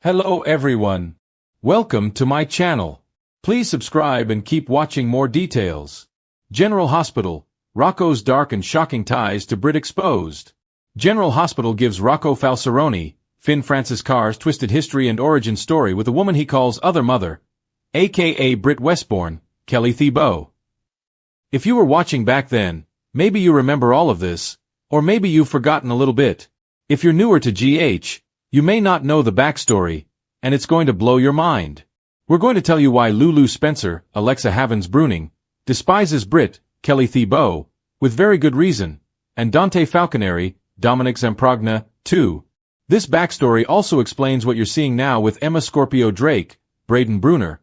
Hello everyone. Welcome to my channel. Please subscribe and keep watching more details. General Hospital, Rocco's dark and shocking ties to Brit exposed. General Hospital gives Rocco Falsaroni, Finn Francis Carr's twisted history and origin story with a woman he calls Other Mother, aka Brit Westbourne, Kelly Thibault. If you were watching back then, maybe you remember all of this, or maybe you've forgotten a little bit. If you're newer to GH, you may not know the backstory, and it's going to blow your mind. We're going to tell you why Lulu Spencer, Alexa Havens-Bruning, despises Brit, Kelly Thibault, with very good reason, and Dante Falconeri, Dominic Zamprogna, too. This backstory also explains what you're seeing now with Emma Scorpio Drake, Braden Bruner,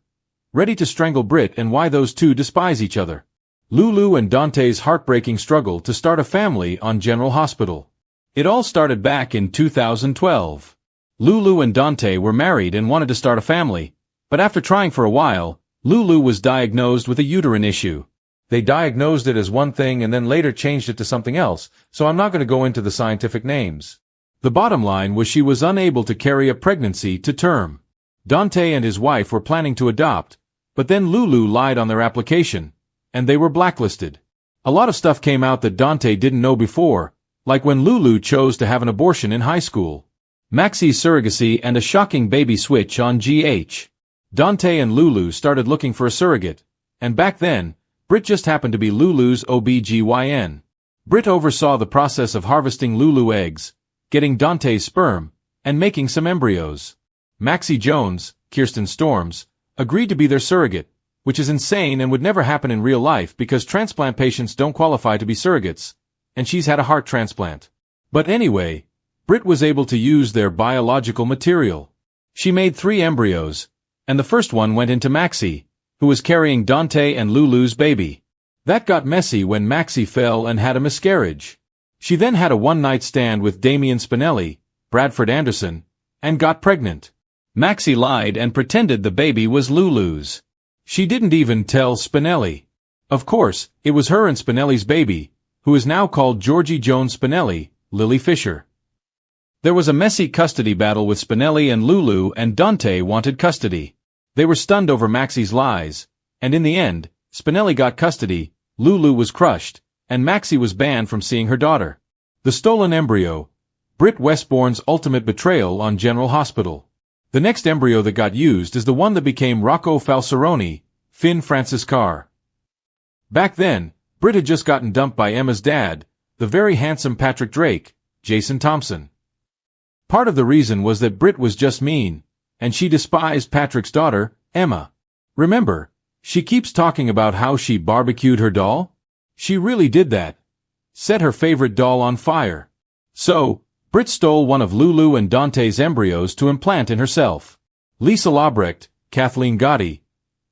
ready to strangle Brit and why those two despise each other. Lulu and Dante's heartbreaking struggle to start a family on General Hospital. It all started back in 2012. Lulu and Dante were married and wanted to start a family, but after trying for a while, Lulu was diagnosed with a uterine issue. They diagnosed it as one thing and then later changed it to something else, so I'm not going to go into the scientific names. The bottom line was she was unable to carry a pregnancy to term. Dante and his wife were planning to adopt, but then Lulu lied on their application, and they were blacklisted. A lot of stuff came out that Dante didn't know before, like when Lulu chose to have an abortion in high school. Maxi's surrogacy and a shocking baby switch on GH. Dante and Lulu started looking for a surrogate, and back then, Brit just happened to be Lulu's OBGYN. Brit oversaw the process of harvesting Lulu eggs, getting Dante's sperm, and making some embryos. Maxi Jones, Kirsten Storms, agreed to be their surrogate, which is insane and would never happen in real life because transplant patients don't qualify to be surrogates, and she's had a heart transplant. But anyway, Brit was able to use their biological material. She made 3 embryos, and the first one went into Maxi, who was carrying Dante and Lulu's baby. That got messy when Maxi fell and had a miscarriage. She then had a one-night stand with Damian Spinelli, Bradford Anderson, and got pregnant. Maxi lied and pretended the baby was Lulu's. She didn't even tell Spinelli. Of course, it was her and Spinelli's baby, who is now called Georgie Jones Spinelli, Lily Fisher. There was a messy custody battle with Spinelli and Lulu, and Dante wanted custody. They were stunned over Maxi's lies, and in the end, Spinelli got custody, Lulu was crushed, and Maxi was banned from seeing her daughter. The stolen embryo, Brit Westbourne's ultimate betrayal on General Hospital. The next embryo that got used is the one that became Rocco Falsaroni, Finn Francis Carr. Back then, Brit had just gotten dumped by Emma's dad, the very handsome Patrick Drake, Jason Thompson. Part of the reason was that Brit was just mean, and she despised Patrick's daughter, Emma. Remember, she keeps talking about how she barbecued her doll? She really did that. Set her favorite doll on fire. So, Brit stole one of Lulu and Dante's embryos to implant in herself. Lisa Labrecht, Kathleen Gotti,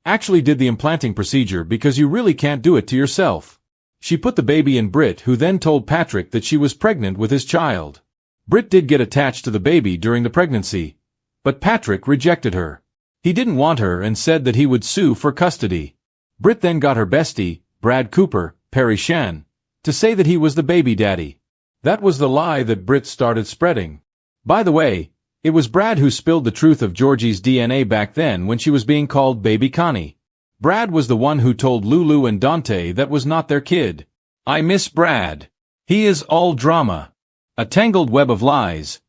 actually did the implanting procedure because you really can't do it to yourself. She put the baby in Brit, who then told Patrick that she was pregnant with his child. Brit did get attached to the baby during the pregnancy, but Patrick rejected her. He didn't want her and said that he would sue for custody. Brit then got her bestie, Brad Cooper, Perry Shan, to say that he was the baby daddy. That was the lie that Brit started spreading. By the way, it was Brad who spilled the truth of Georgie's DNA back then when she was being called Baby Connie. Brad was the one who told Lulu and Dante that was not their kid. I miss Brad. He is all drama. A tangled web of lies.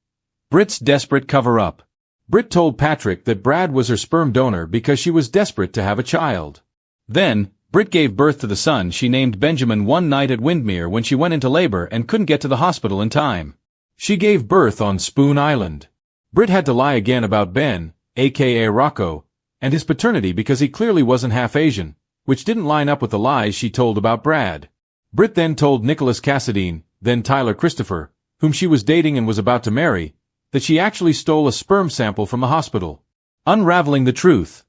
Brit's desperate cover-up. Brit told Patrick that Brad was her sperm donor because she was desperate to have a child. Then, Brit gave birth to the son she named Benjamin one night at Windermere when she went into labor and couldn't get to the hospital in time. She gave birth on Spoon Island. Brit had to lie again about Ben, aka Rocco, and his paternity because he clearly wasn't half Asian, which didn't line up with the lies she told about Brad. Brit then told Nicholas Cassadine, then Tyler Christopher, whom she was dating and was about to marry, that she actually stole a sperm sample from the hospital. Unraveling the truth.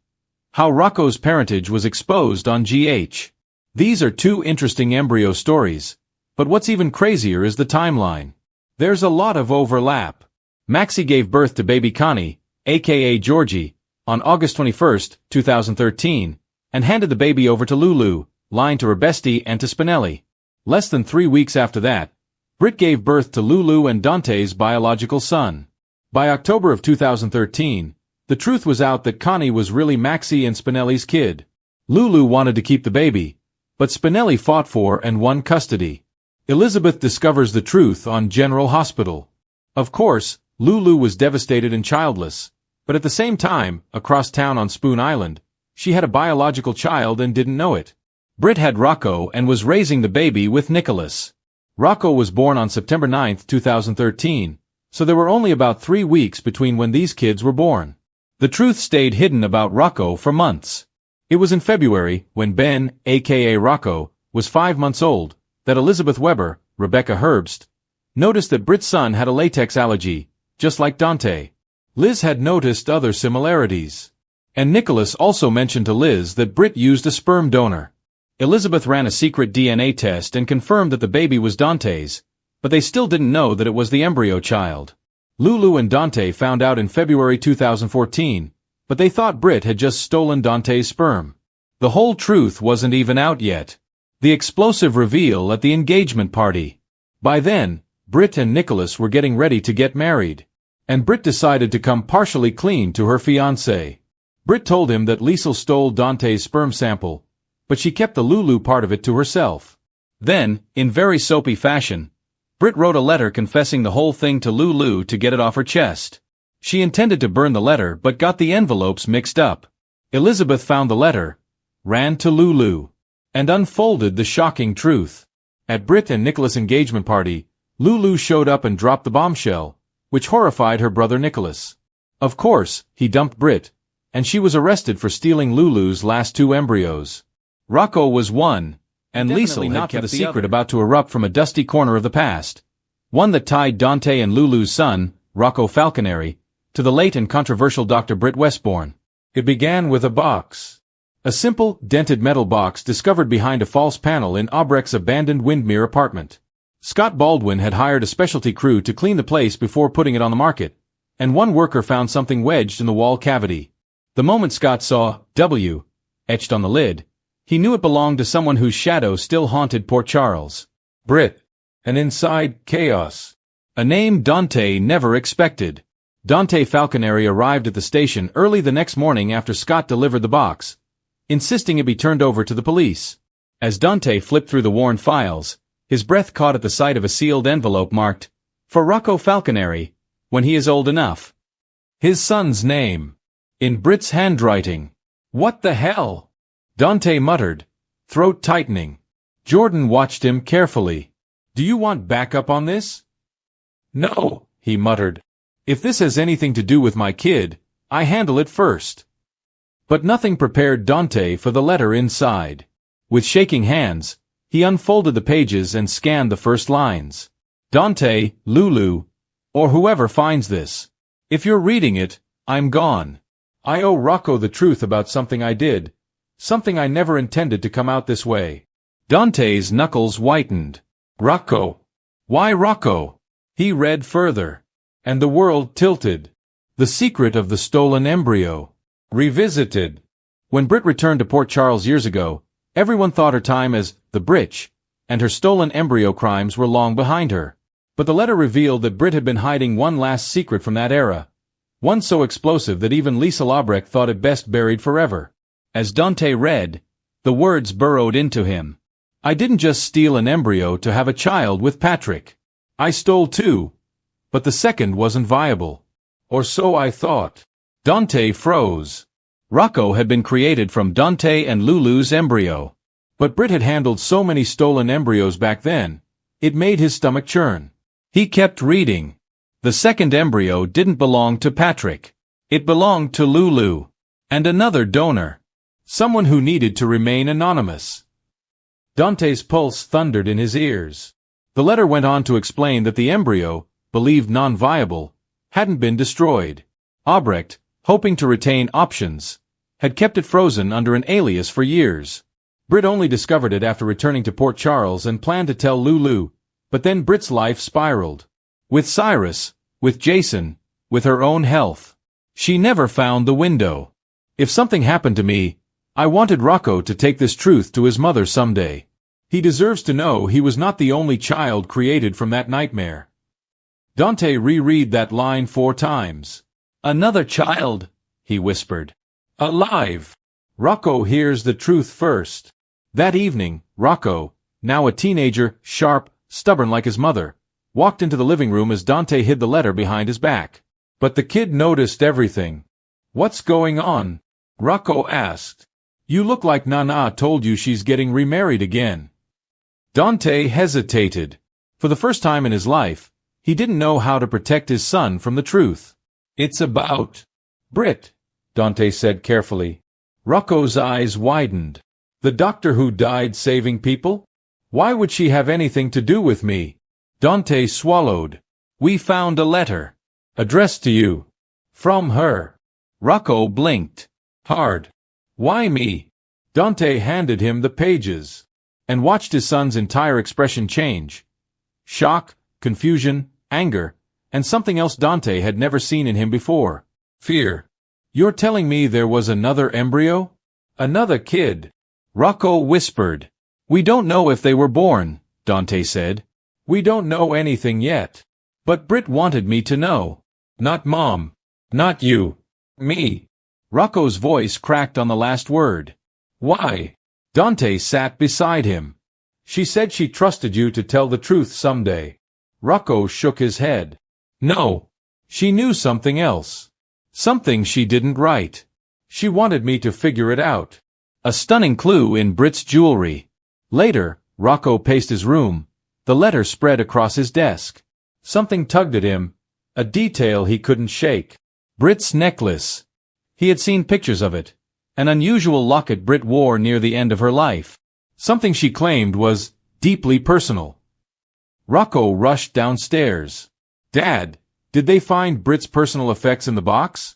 How Rocco's parentage was exposed on GH. These are 2 interesting embryo stories, but what's even crazier is the timeline. There's a lot of overlap. Maxi gave birth to baby Connie, aka Georgie, on August 21, 2013, and handed the baby over to Lulu, lying to her bestie and to Spinelli. Less than 3 weeks after that, Brit gave birth to Lulu and Dante's biological son. By October of 2013, The truth was out that Connie was really Maxie and Spinelli's kid. Lulu wanted to keep the baby, but Spinelli fought for and won custody. Elizabeth discovers the truth on General Hospital. Of course, Lulu was devastated and childless, but at the same time, across town on Spoon Island, she had a biological child and didn't know it. Britt had Rocco and was raising the baby with Nicholas. Rocco was born on September 9, 2013, so there were only about 3 weeks between when these kids were born. The truth stayed hidden about Rocco for months. It was in February, when Ben, aka Rocco, was 5 months old, that Elizabeth Weber, Rebecca Herbst, noticed that Britt's son had a latex allergy, just like Dante. Liz had noticed other similarities. And Nicholas also mentioned to Liz that Britt used a sperm donor. Elizabeth ran a secret DNA test and confirmed that the baby was Dante's, but they still didn't know that it was the embryo child. Lulu and Dante found out in February 2014, but they thought Britt had just stolen Dante's sperm. The whole truth wasn't even out yet. The explosive reveal at the engagement party. By then, Britt and Nicholas were getting ready to get married, and Britt decided to come partially clean to her fiancé. Britt told him that Liesl stole Dante's sperm sample, but she kept the Lulu part of it to herself. Then, in very soapy fashion, Britt wrote a letter confessing the whole thing to Lulu to get it off her chest. She intended to burn the letter but got the envelopes mixed up. Elizabeth found the letter, ran to Lulu, and unfolded the shocking truth. At Britt and Nicholas' engagement party, Lulu showed up and dropped the bombshell, which horrified her brother Nicholas. Of course, he dumped Britt, and she was arrested for stealing Lulu's last 2 embryos. Rocco was one, and Liesl had kept a secret about to erupt from a dusty corner of the past, one that tied Dante and Lulu's son, Rocco Falconeri, to the late and controversial Dr. Britt Westbourne. It began with a box. A simple, dented metal box discovered behind a false panel in Albrecht's abandoned Windmere apartment. Scott Baldwin had hired a specialty crew to clean the place before putting it on the market, and one worker found something wedged in the wall cavity. The moment Scott saw W etched on the lid, he knew it belonged to someone whose shadow still haunted Port Charles. Britt. And inside, chaos. A name Dante never expected. Dante Falconeri arrived at the station early the next morning after Scott delivered the box, insisting it be turned over to the police. As Dante flipped through the worn files, his breath caught at the sight of a sealed envelope marked, "For Rocco Falconeri, when he is old enough." His son's name. In Britt's handwriting. What the hell? Dante muttered, throat tightening. Jordan watched him carefully. Do you want backup on this? No, he muttered. If this has anything to do with my kid, I handle it first. But nothing prepared Dante for the letter inside. With shaking hands, he unfolded the pages and scanned the first lines. Dante, Lulu, or whoever finds this. If you're reading it, I'm gone. I owe Rocco the truth about something I did. Something I never intended to come out this way. Dante's knuckles whitened. Rocco. Why Rocco? He read further. And the world tilted. The secret of the stolen embryo. Revisited. When Britt returned to Port Charles years ago, everyone thought her time as the Britch, and her stolen embryo crimes were long behind her. But the letter revealed that Britt had been hiding one last secret from that era. One so explosive that even Liesl Albrecht thought it best buried forever. As Dante read, the words burrowed into him. I didn't just steal an embryo to have a child with Patrick. I stole 2. But the second wasn't viable. Or so I thought. Dante froze. Rocco had been created from Dante and Lulu's embryo. But Britt had handled so many stolen embryos back then, it made his stomach churn. He kept reading. The second embryo didn't belong to Patrick. It belonged to Lulu. And another donor. Someone who needed to remain anonymous. Dante's pulse thundered in his ears. The letter went on to explain that the embryo, believed non-viable, hadn't been destroyed. Albrecht, hoping to retain options, had kept it frozen under an alias for years. Britt only discovered it after returning to Port Charles and planned to tell Lulu, but then Britt's life spiraled. With Cyrus, with Jason, with her own health. She never found the window. If something happened to me, I wanted Rocco to take this truth to his mother someday. He deserves to know he was not the only child created from that nightmare. Dante reread that line 4 times. Another child, he whispered. Alive! Rocco hears the truth first. That evening, Rocco, now a teenager, sharp, stubborn like his mother, walked into the living room as Dante hid the letter behind his back. But the kid noticed everything. What's going on? Rocco asked. You look like Nana told you she's getting remarried again. Dante hesitated. For the first time in his life, he didn't know how to protect his son from the truth. It's about Brit, Dante said carefully. Rocco's eyes widened. The doctor who died saving people? Why would she have anything to do with me? Dante swallowed. We found a letter. Addressed to you. From her. Rocco blinked. Hard. Why me? Dante handed him the pages, and watched his son's entire expression change. Shock, confusion, anger, and something else Dante had never seen in him before. Fear. You're telling me there was another embryo? Another kid? Rocco whispered. We don't know if they were born, Dante said. We don't know anything yet. But Brit wanted me to know. Not Mom. Not you. Me. Rocco's voice cracked on the last word. Why? Dante sat beside him. She said she trusted you to tell the truth someday. Rocco shook his head. No. She knew something else. Something she didn't write. She wanted me to figure it out. A stunning clue in Brit's jewelry. Later, Rocco paced his room. The letter spread across his desk. Something tugged at him, a detail he couldn't shake. Brit's necklace. He had seen pictures of it. An unusual locket Brit wore near the end of her life. Something she claimed was deeply personal. Rocco rushed downstairs. Dad, did they find Brit's personal effects in the box?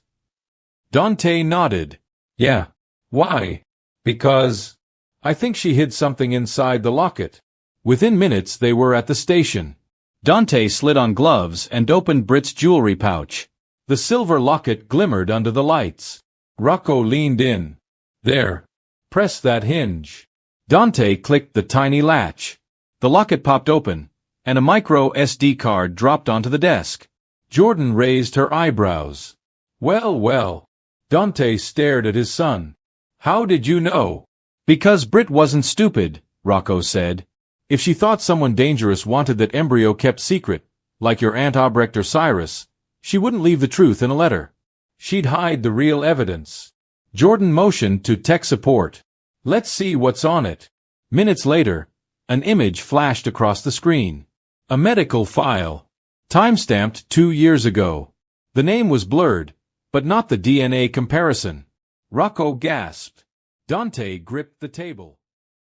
Dante nodded. Yeah. Why? Because I think she hid something inside the locket. Within minutes they were at the station. Dante slid on gloves and opened Brit's jewelry pouch. The silver locket glimmered under the lights. Rocco leaned in. There. Press that hinge. Dante clicked the tiny latch. The locket popped open, and a micro SD card dropped onto the desk. Jordan raised her eyebrows. Well, well. Dante stared at his son. How did you know? Because Brit wasn't stupid, Rocco said. If she thought someone dangerous wanted that embryo kept secret, like your Aunt Albrecht or Cyrus, she wouldn't leave the truth in a letter. She'd hide the real evidence. Jordan motioned to tech support. Let's see what's on it. Minutes later, an image flashed across the screen. A medical file. Timestamped 2 years ago. The name was blurred, but not the DNA comparison. Rocco gasped. Dante gripped the table.